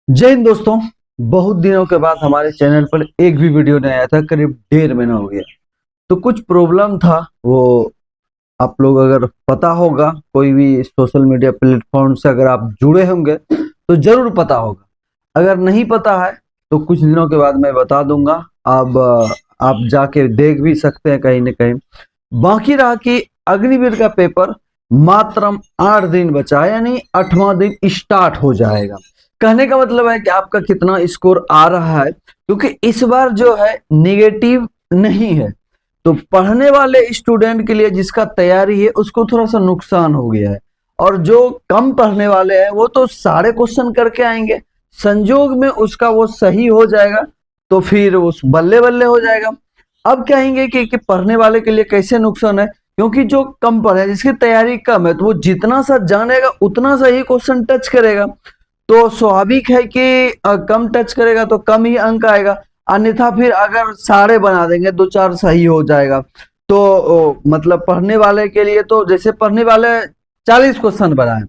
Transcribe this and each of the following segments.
जय हिंद दोस्तों। बहुत दिनों के बाद हमारे चैनल पर एक भी वीडियो नहीं आया था, करीब 1.5 महीना हो गया। तो कुछ प्रॉब्लम था वो, आप लोग अगर पता होगा, कोई भी सोशल मीडिया प्लेटफॉर्म से अगर आप जुड़े होंगे तो जरूर पता होगा। अगर नहीं पता है तो कुछ दिनों के बाद मैं बता दूंगा। अब आप जाके देख भी सकते हैं कहीं ना कहीं। बाकी रहा कि अग्निवीर का पेपर मात्र 8 दिन बचा है, यानी 8वां दिन स्टार्ट हो जाएगा। कहने का मतलब है कि आपका कितना स्कोर आ रहा है, क्योंकि इस बार जो है निगेटिव नहीं है। तो पढ़ने वाले स्टूडेंट के लिए जिसका तैयारी है उसको थोड़ा सा नुकसान हो गया है, और जो कम पढ़ने वाले हैं वो तो सारे क्वेश्चन करके आएंगे। संजोग में उसका वो सही हो जाएगा तो फिर उस बल्ले बल्ले हो जाएगा। अब कहेंगे कि पढ़ने वाले के लिए कैसे नुकसान है, क्योंकि जो कम पढ़े जिसकी तैयारी कम है तो वो जितना सा जानेगा उतना सा ही क्वेश्चन टच करेगा। तो स्वाभाविक है कि कम टच करेगा तो कम ही अंक आएगा। अन्यथा फिर अगर सारे बना देंगे दो चार सही हो जाएगा। तो मतलब पढ़ने वाले के लिए तो जैसे पढ़ने वाले 40 क्वेश्चन बनाए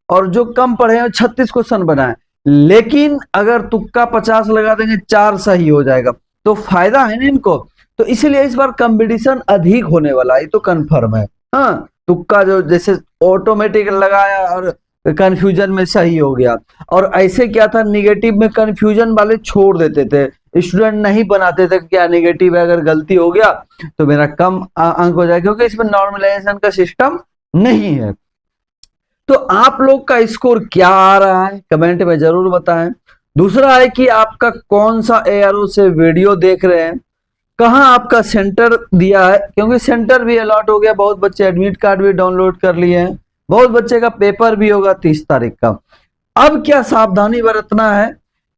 और जो कम पढ़े हैं 36 क्वेश्चन बनाए, लेकिन अगर तुक्का 50 लगा देंगे 4 सही हो जाएगा, तो फायदा है ना इनको। तो इसीलिए इस बार कंपटीशन अधिक होने वाला है, ये तो कंफर्म है। हाँ, तुक्का जो जैसे ऑटोमेटिक लगाया और कंफ्यूजन में सही हो गया। और ऐसे क्या था, निगेटिव में कंफ्यूजन वाले छोड़ देते थे, स्टूडेंट नहीं बनाते थे क्या निगेटिव है, अगर गलती हो गया तो मेरा कम अंक हो जाएगा, क्योंकि इसमें नॉर्मलाइजेशन का सिस्टम नहीं है। तो आप लोग का स्कोर क्या आ रहा है कमेंट में जरूर बताएं। दूसरा है कि आपका कौन सा एआरओ से वीडियो देख रहे हैं, कहां आपका सेंटर दिया है, क्योंकि सेंटर भी अलॉट हो गया। बहुत बच्चे एडमिट कार्ड भी डाउनलोड कर लिए हैं, बहुत बच्चे का पेपर भी होगा 30 तारीख का। अब क्या सावधानी बरतना है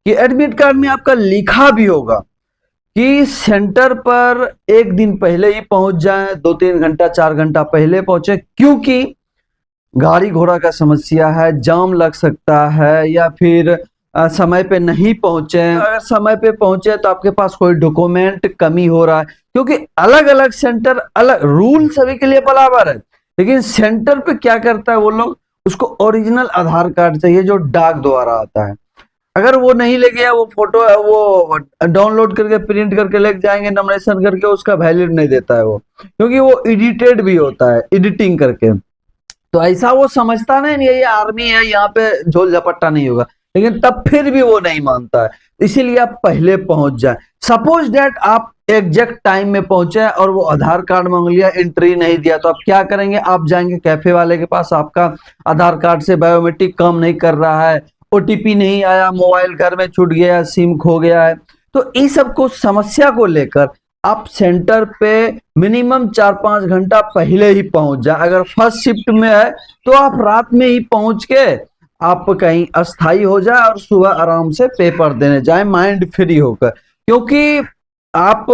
कि एडमिट कार्ड में आपका लिखा भी होगा कि सेंटर पर एक दिन पहले ही पहुंच जाएं, 2-3 घंटा 4 घंटा पहले पहुंचे, क्योंकि गाड़ी घोड़ा का समस्या है, जाम लग सकता है, या फिर समय पे नहीं पहुंचे। अगर समय पे पहुंचे तो आपके पास कोई डॉक्यूमेंट कमी हो रहा है, क्योंकि अलग अलग सेंटर अलग रूल सभी के लिए बराबर है, लेकिन सेंटर पे क्या करता है वो लोग, उसको ओरिजिनल आधार कार्ड चाहिए जो डाक द्वारा आता है। अगर वो नहीं ले गया, वो फोटो वो डाउनलोड करके प्रिंट करके लेके जाएंगे, नॉमिनेशन करके, उसका वैलिड नहीं देता है वो, क्योंकि वो एडिटेड भी होता है, एडिटिंग करके। तो ऐसा वो समझता नहीं ये आर्मी है, यहाँ पे झोल झपट्टा नहीं होगा, लेकिन तब फिर भी वो नहीं मानता है। इसीलिए आप पहले पहुंच जाए। सपोज डेट आप एग्जैक्ट टाइम में पहुंचे और वो आधार कार्ड मांग लिया, एंट्री नहीं दिया, तो आप क्या करेंगे, आप जाएंगे कैफे वाले के पास, आपका आधार कार्ड से बायोमेट्रिक काम नहीं कर रहा है, ओटीपी नहीं आया, मोबाइल घर में छूट गया, सिम खो गया है। तो इस सब को समस्या को लेकर आप सेंटर पे मिनिमम 4-5 घंटा पहले ही पहुंच जाए। अगर फर्स्ट शिफ्ट में है तो आप रात में ही पहुंच के आप कहीं अस्थाई हो जाए और सुबह आराम से पेपर देने जाए, माइंड फ्री होकर, क्योंकि आप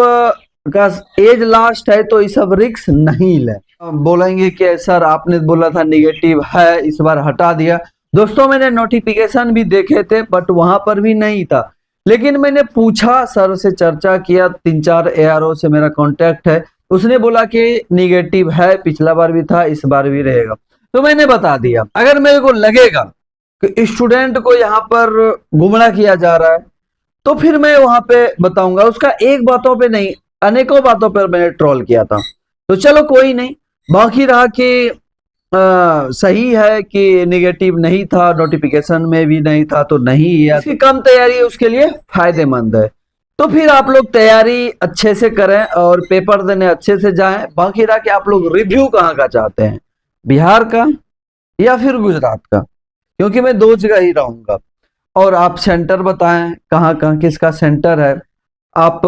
का एज लास्ट है तो ये सब रिस्क नहीं ले। बोलेंगे कि सर आपने बोला था निगेटिव है, इस बार हटा दिया। दोस्तों मैंने नोटिफिकेशन भी देखे थे बट वहां पर भी नहीं था, लेकिन मैंने पूछा, सर से चर्चा किया, 3-4 एआरओ से मेरा कांटेक्ट है, उसने बोला कि निगेटिव है, पिछला बार भी था, इस बार भी रहेगा। तो मैंने बता दिया, अगर मेरे को लगेगा कि स्टूडेंट को यहाँ पर गुमराह किया जा रहा है तो फिर मैं वहां पे बताऊंगा। उसका एक बातों पे नहीं, अनेकों बातों पर मैंने ट्रोल किया था। तो चलो कोई नहीं। बाकी रहा कि सही है कि निगेटिव नहीं था, नोटिफिकेशन में भी नहीं था, तो नहीं है, इसकी कम तैयारी उसके लिए फायदेमंद है। तो फिर आप लोग तैयारी अच्छे से करें और पेपर देने अच्छे से जाएं। बाकी रहा कि आप लोग रिव्यू कहाँ का चाहते हैं, बिहार का या फिर गुजरात का, क्योंकि मैं 2 जगह ही रहूंगा। और आप सेंटर बताएं कहाँ कहाँ किसका सेंटर है। आप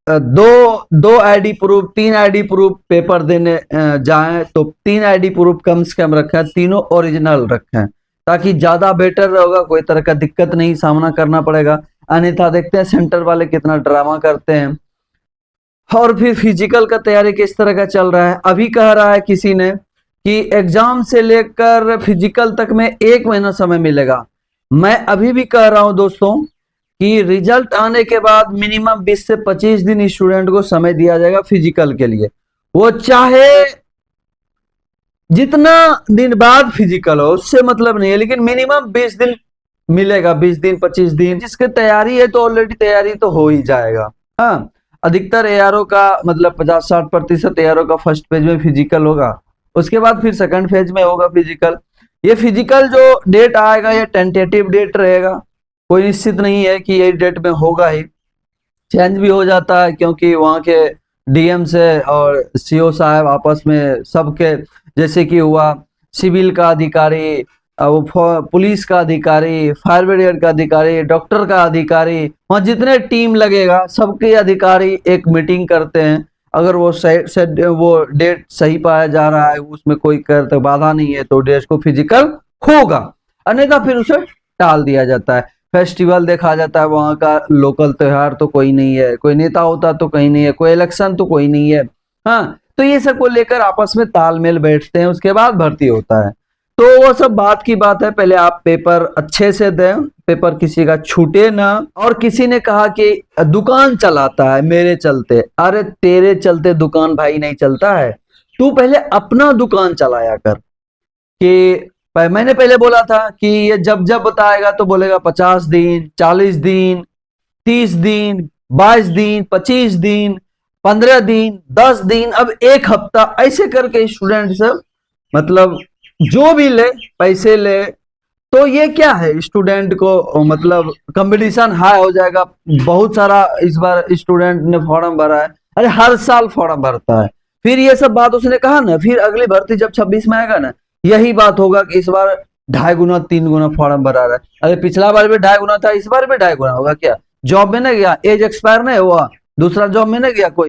दो दो ID proof, 3 ID proof paper देने जाएं तो 3 आईडी प्रूफ कम से कम रखें, तीनों ओरिजिनल रखें, ताकि ज्यादा बेटर होगा, कोई तरह का दिक्कत नहीं सामना करना पड़ेगा। अन्यथा देखते हैं सेंटर वाले कितना ड्रामा करते हैं। और फिर फिजिकल का तैयारी किस तरह का चल रहा है। अभी कह रहा है किसी ने कि एग्जाम से लेकर फिजिकल तक में 1 महीना समय मिलेगा। मैं अभी भी कह रहा हूं दोस्तों कि रिजल्ट आने के बाद मिनिमम 20 से 25 दिन स्टूडेंट को समय दिया जाएगा फिजिकल के लिए। वो चाहे जितना दिन बाद फिजिकल हो उससे मतलब नहीं है, लेकिन मिनिमम 20 दिन मिलेगा 20 दिन 25 दिन। जिसकी तैयारी है तो ऑलरेडी तैयारी तो हो ही जाएगा। हाँ, अधिकतर एआरओ का मतलब 50-60% एआरओ का फर्स्ट फेज में फिजिकल होगा, उसके बाद फिर सेकंड फेज में होगा फिजिकल। ये फिजिकल जो डेट आएगा ये टेंटेटिव डेट रहेगा, कोई निश्चित नहीं है कि यही डेट में होगा ही, चेंज भी हो जाता है क्योंकि वहाँ के डीएम से और सीओ साहब आपस में सबके, जैसे कि हुआ सिविल का अधिकारी, वो पुलिस का अधिकारी, फायर ब्रिगेड का अधिकारी, डॉक्टर का अधिकारी, वहाँ जितने टीम लगेगा सबके अधिकारी एक मीटिंग करते हैं। अगर वो वो डेट सही पाया जा रहा है, उसमें कोई बाधा नहीं है, तो डेट को फिजिकल होगा, अन्यथा फिर उसे टाल दिया जाता है। फेस्टिवल देखा जाता है, वहाँ का लोकल त्योहार तो कोई नहीं है, कोई नेता होता तो कहीं नहीं है, कोई इलेक्शन तो कोई नहीं है। हाँ, तो ये सब को लेकर आपस में तालमेल बैठते हैं, उसके बाद भर्ती होता है। तो वो सब बात की बात है, पहले आप पेपर अच्छे से दें, पेपर किसी का छूटे ना। और किसी ने कहा कि दुकान चलाता है मेरे चलते, अरे तेरे चलते दुकान भाई नहीं चलता है, तू पहले अपना दुकान चलाया कर। कि मैंने पहले बोला था कि ये जब जब बताएगा तो बोलेगा 50 दिन, 40 दिन, 30 दिन, 22 दिन, 25 दिन, 15 दिन, 10 दिन, अब 1 हफ्ता, ऐसे करके स्टूडेंट सब मतलब जो भी ले पैसे ले। तो ये क्या है, स्टूडेंट को मतलब कंपटीशन हाई हो जाएगा। बहुत सारा इस बार स्टूडेंट ने फॉर्म भरा है, अरे हर साल फॉर्म भरता है। फिर ये सब बात उसने कहा ना, फिर अगली भर्ती जब 26 में आएगा ना, यही बात होगा कि इस बार 2.5 गुना 3 गुना फॉर्म भरा रहा है। अरे पिछला बार भी 2.5 गुना था, इस बार भी 2.5 गुना होगा क्या? जॉब में ना गया, एज एक्सपायर नहीं हुआ, दूसरा जॉब में ना गया कोई,